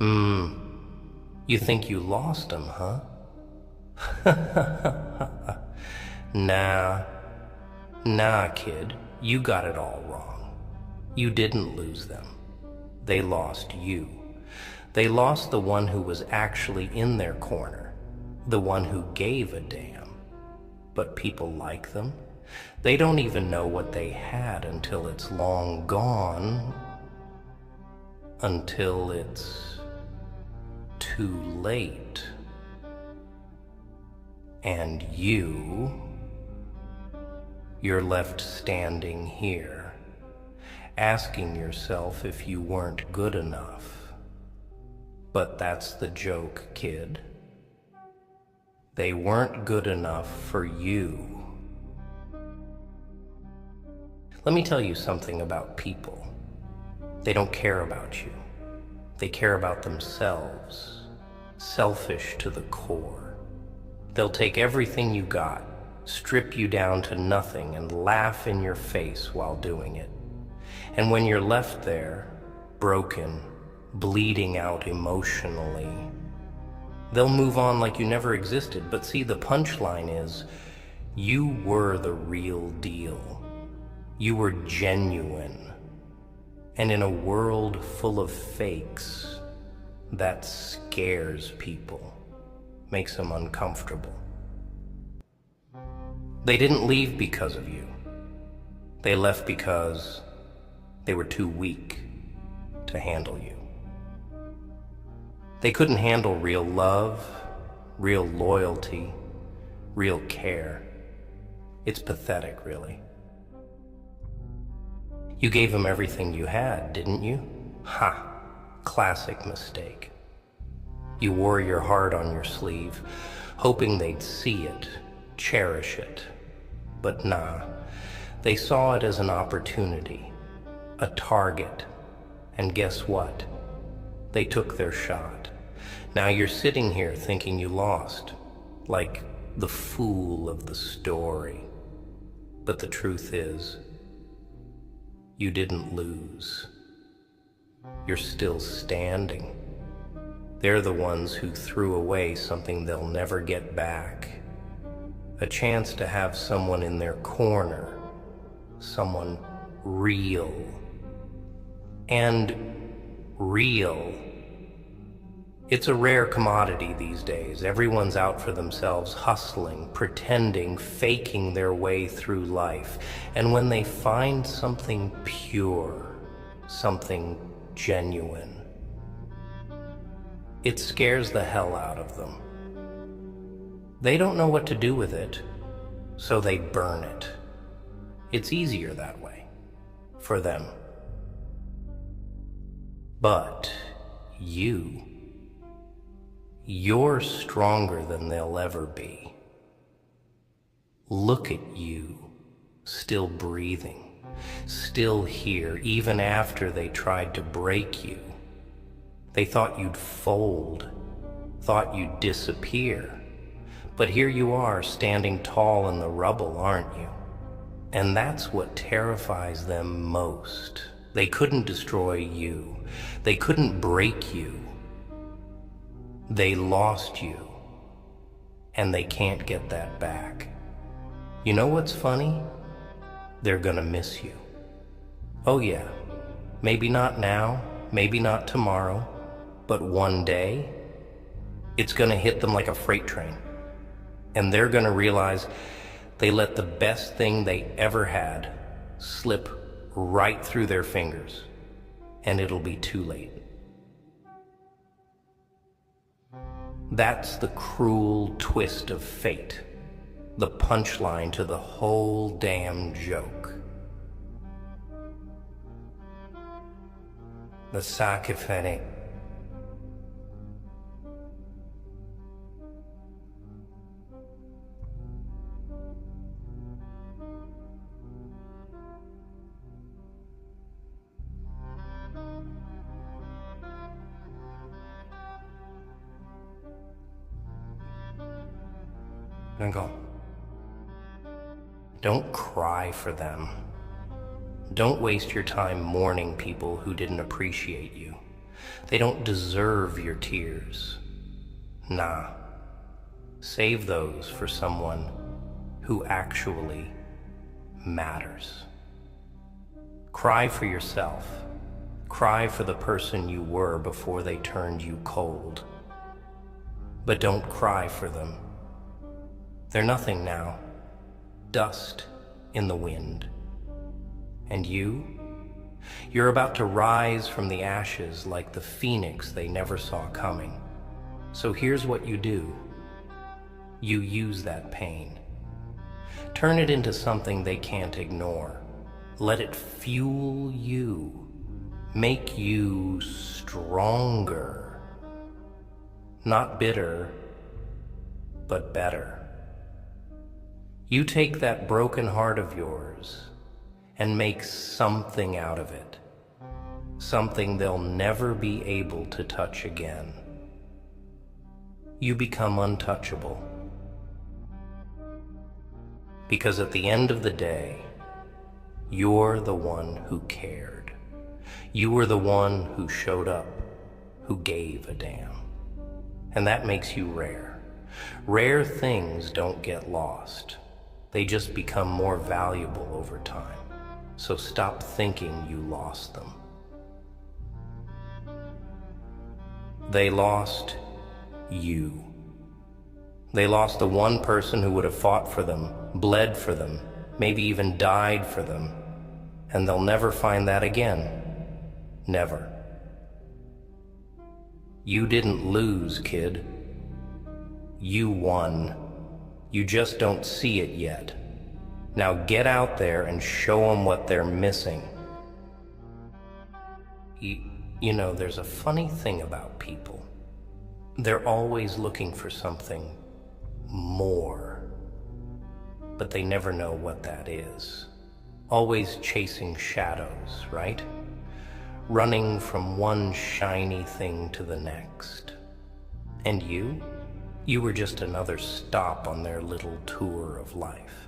You think you lost him, huh? Nah, nah, kid, you got it all wrong. You didn't lose them. They lost you. They lost the one who was actually in their corner, the one who gave a damn. But people like them. They don't even know what they had until it's long gone, until it's too late. And you're left standing here, asking yourself if you weren't good enough. But that's the joke, kid. They weren't good enough for you. Let me tell you something about people. They don't care about you. They care about themselves. Selfish to the core. They'll take everything you got, strip you down to nothing, and laugh in your face while doing it. And when you're left there, broken, bleeding out emotionally, they'll move on like you never existed. But see, the punchline is, you were the real deal. You were genuine. And in a world full of fakes, that scares people, makes them uncomfortable. They didn't leave because of you. They left because they were too weak to handle you. They couldn't handle real love, real loyalty, real care. It's pathetic, really. You gave them everything you had, didn't you? Ha! Classic mistake. You wore your heart on your sleeve, hoping they'd see it, cherish it. But nah, they saw it as an opportunity, a target. And guess what? They took their shot. Now you're sitting here thinking you lost, like the fool of the story. But the truth is, you didn't lose. You're still standing. They're the ones who threw away something they'll never get back. A chance to have someone in their corner, someone real. And real. It's a rare commodity these days. Everyone's out for themselves, hustling, pretending, faking their way through life. And when they find something pure, something genuine, it scares the hell out of them. They don't know what to do with it, so they burn it. It's easier that way, for them. But you're stronger than they'll ever be. Look at you, still breathing, still here, even after they tried to break you. They thought you'd fold, thought you'd disappear. But here you are, standing tall in the rubble, aren't you? And that's what terrifies them most. They couldn't destroy you. They couldn't break you. They lost you, and they can't get that back. You know what's funny? They're gonna miss you. Oh yeah, maybe not now, maybe not tomorrow, but one day, it's gonna hit them like a freight train. And they're gonna realize they let the best thing they ever had slip right through their fingers, and it'll be too late. That's the cruel twist of fate, the punchline to the whole damn joke. The sacrifice. Don't cry for them. Don't waste your time mourning people who didn't appreciate you. They don't deserve your tears. Nah, save those for someone who actually matters. Cry for yourself. Cry for the person you were before they turned you cold. But don't cry for them. They're nothing now. Dust in the wind. And you're about to rise from the ashes like the phoenix they never saw coming. So here's what you do. You use that pain. Turn it into something they can't ignore. Let it fuel you. Make you stronger. Not bitter, but better. You take that broken heart of yours and make something out of it. Something they'll never be able to touch again. You become untouchable. Because at the end of the day, you're the one who cared. You were the one who showed up, who gave a damn. And that makes you rare. Rare things don't get lost. They just become more valuable over time. So stop thinking you lost them. They lost you. They lost the one person who would have fought for them, bled for them, maybe even died for them. And they'll never find that again. Never. You didn't lose, kid. You won. You just don't see it yet. Now get out there and show them what they're missing. You know, there's a funny thing about people. They're always looking for something more, but they never know what that is. Always chasing shadows, right? Running from one shiny thing to the next. And you were just another stop on their little tour of life.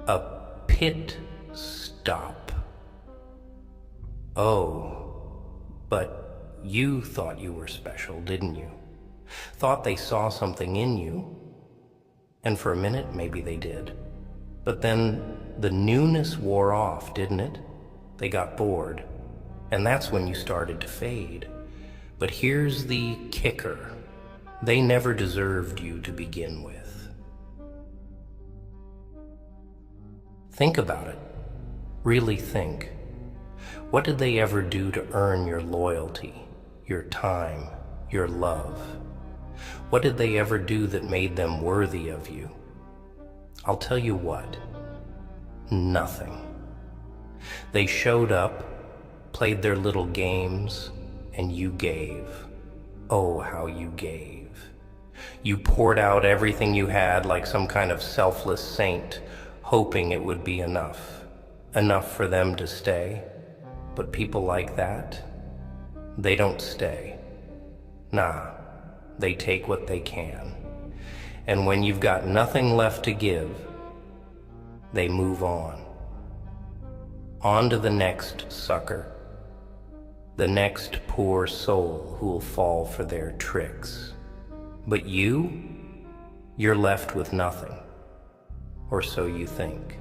A pit stop. Oh, but you thought you were special, didn't you? Thought they saw something in you. And for a minute, maybe they did. But then the newness wore off, didn't it? They got bored. And that's when you started to fade. But here's the kicker. They never deserved you to begin with. Think about it. Really think. What did they ever do to earn your loyalty, your time, your love? What did they ever do that made them worthy of you? I'll tell you what. Nothing. They showed up, played their little games, and you gave. Oh, how you gave. You poured out everything you had like some kind of selfless saint, hoping it would be enough. Enough for them to stay. But people like that, they don't stay. Nah, they take what they can. And when you've got nothing left to give, they move on. On to the next sucker. The next poor soul who'll fall for their tricks. But you're left with nothing. Or so you think.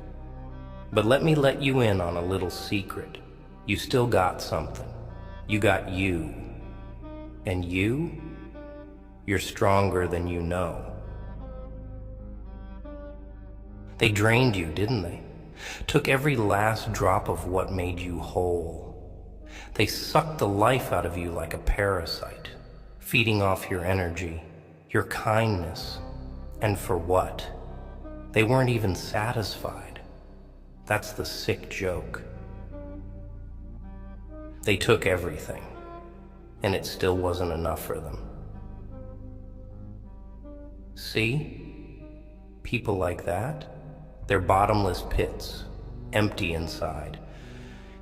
But let me let you in on a little secret. You still got something. You got you. And you're stronger than you know. They drained you, didn't they? Took every last drop of what made you whole. They sucked the life out of you like a parasite, feeding off your energy, your kindness. And for what? They weren't even satisfied. That's the sick joke. They took everything, and it still wasn't enough for them. See? People like that, they're bottomless pits, empty inside.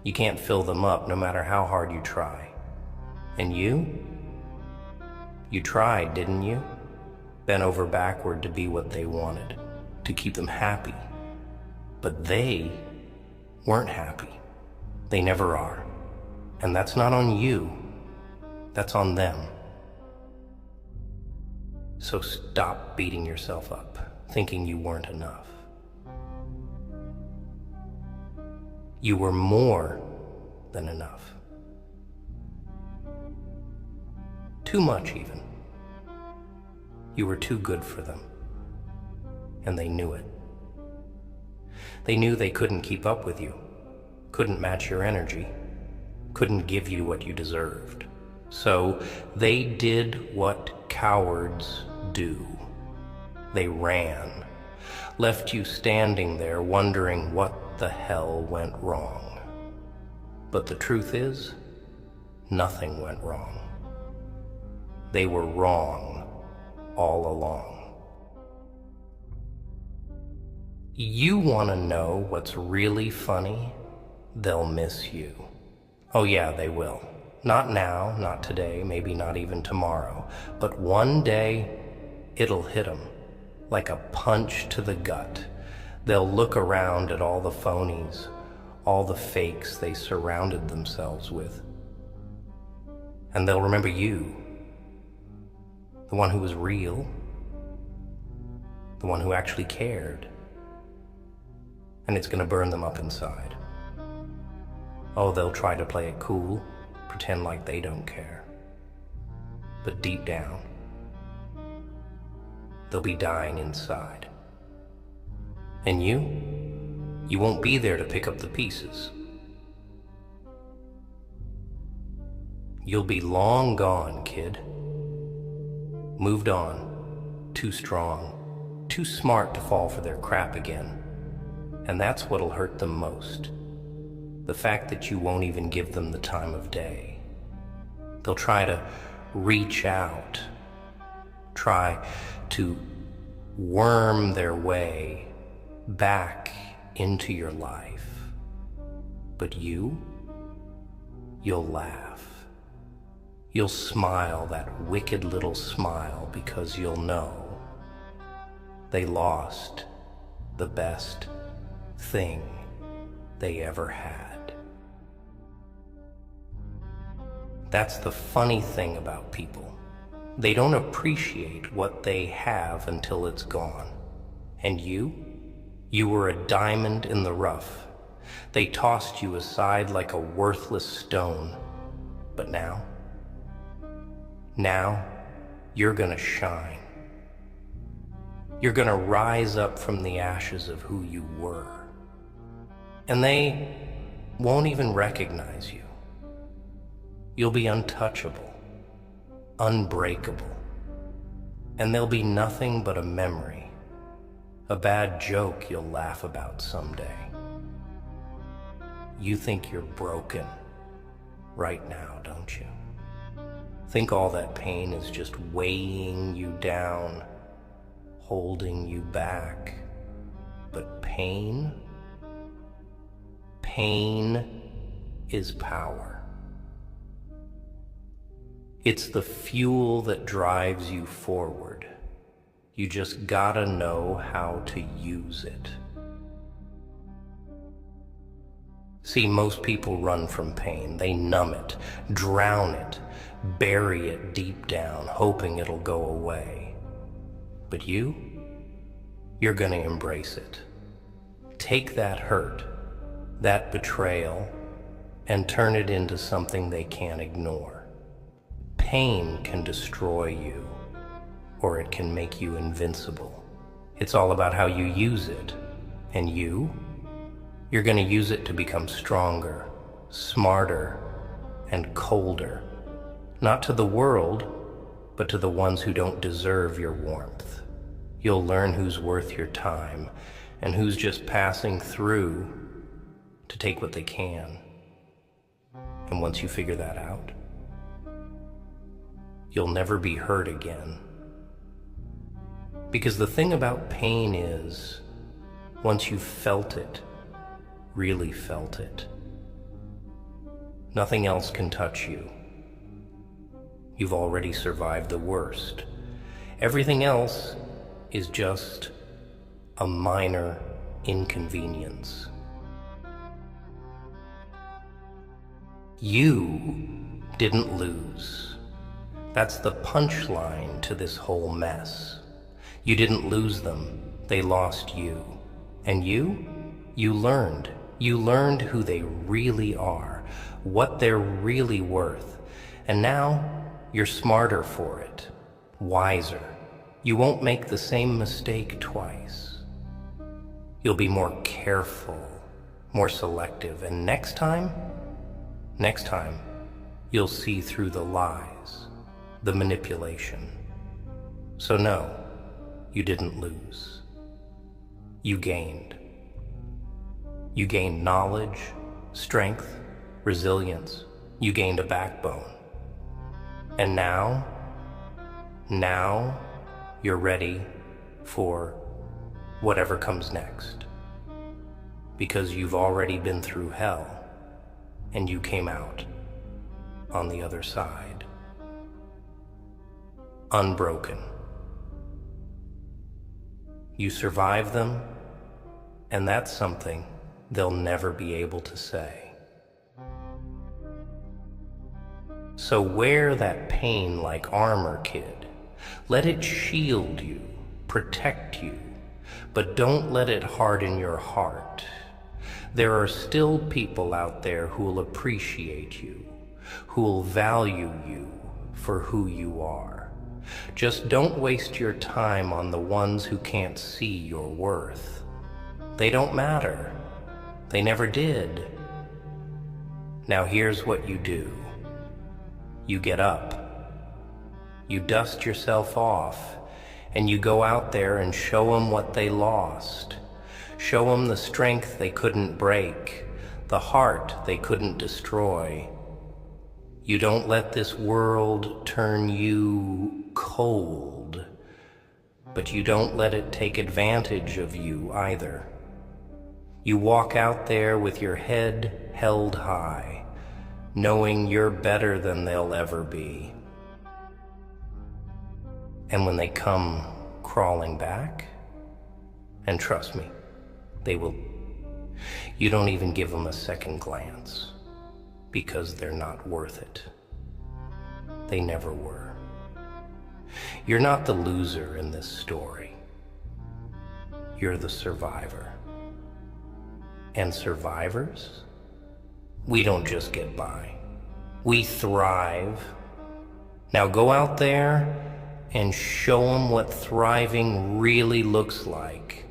You can't fill them up no matter how hard you try. And you tried, didn't you? Bent over backward to be what they wanted, to keep them happy. But they weren't happy. They never are. And that's not on you, that's on them. So stop beating yourself up, thinking you weren't enough. You were more than enough. Too much, even. You were too good for them, and they knew it. They knew they couldn't keep up with you, couldn't match your energy, couldn't give you what you deserved. So they did what cowards do. They ran, left you standing there wondering what the hell went wrong. But the truth is, nothing went wrong. They were wrong all along. You want to know what's really funny? They'll miss you. Oh yeah, they will. Not now, not today, maybe not even tomorrow. But one day, it'll hit them like a punch to the gut. They'll look around at all the phonies, all the fakes they surrounded themselves with. And they'll remember you, the one who was real, the one who actually cared. And it's gonna burn them up inside. Oh, they'll try to play it cool, pretend like they don't care. But deep down, they'll be dying inside. And you won't be there to pick up the pieces. You'll be long gone, kid. Moved on, too strong, too smart to fall for their crap again. And that's what'll hurt them most. The fact that you won't even give them the time of day. They'll try to reach out, try to worm their way back into your life. But you'll laugh. You'll smile that wicked little smile because you'll know they lost the best thing they ever had. That's the funny thing about people. They don't appreciate what they have until it's gone. And you were a diamond in the rough. They tossed you aside like a worthless stone. But now you're gonna shine. You're gonna rise up from the ashes of who you were. And they won't even recognize you. You'll be untouchable, unbreakable, and they'll be nothing but a memory, a bad joke you'll laugh about someday. You think you're broken right now, don't you? Think all that pain is just weighing you down, holding you back. But pain is power. It's the fuel that drives you forward. You just gotta know how to use it. See, most people run from pain. They numb it, drown it, bury it deep down, hoping it'll go away. But you're gonna embrace it. Take that hurt, that betrayal, and turn it into something they can't ignore. Pain can destroy you, or it can make you invincible. It's all about how you use it. And you're gonna use it to become stronger, smarter, and colder. Not to the world, but to the ones who don't deserve your warmth. You'll learn who's worth your time, and who's just passing through to take what they can. And once you figure that out, you'll never be hurt again. Because the thing about pain is, once you've felt it, really felt it, nothing else can touch you. You've already survived the worst. Everything else is just a minor inconvenience. You didn't lose. That's the punchline to this whole mess. You didn't lose them, they lost you. And you learned. You learned who they really are, what they're really worth. And now you're smarter for it, wiser. You won't make the same mistake twice. You'll be more careful, more selective, and next time, you'll see through the lies, the manipulation. So no, you didn't lose. You gained. You gained knowledge, strength, resilience. You gained a backbone. And now you're ready for whatever comes next. Because you've already been through hell, and you came out on the other side, unbroken. You survived them, and that's something they'll never be able to say. So wear that pain like armor, kid. Let it shield you, protect you, but don't let it harden your heart. There are still people out there who'll appreciate you, who'll value you for who you are. Just don't waste your time on the ones who can't see your worth. They don't matter. They never did. Now here's what you do. You get up. You dust yourself off, and you go out there and show them what they lost. Show them the strength they couldn't break, the heart they couldn't destroy. You don't let this world turn you cold, but you don't let it take advantage of you either. You walk out there with your head held high, knowing you're better than they'll ever be. And when they come crawling back, and trust me, they will, you don't even give them a second glance, because they're not worth it. They never were. You're not the loser in this story. You're the survivor. And survivors, we don't just get by. We thrive. Now go out there and show them what thriving really looks like.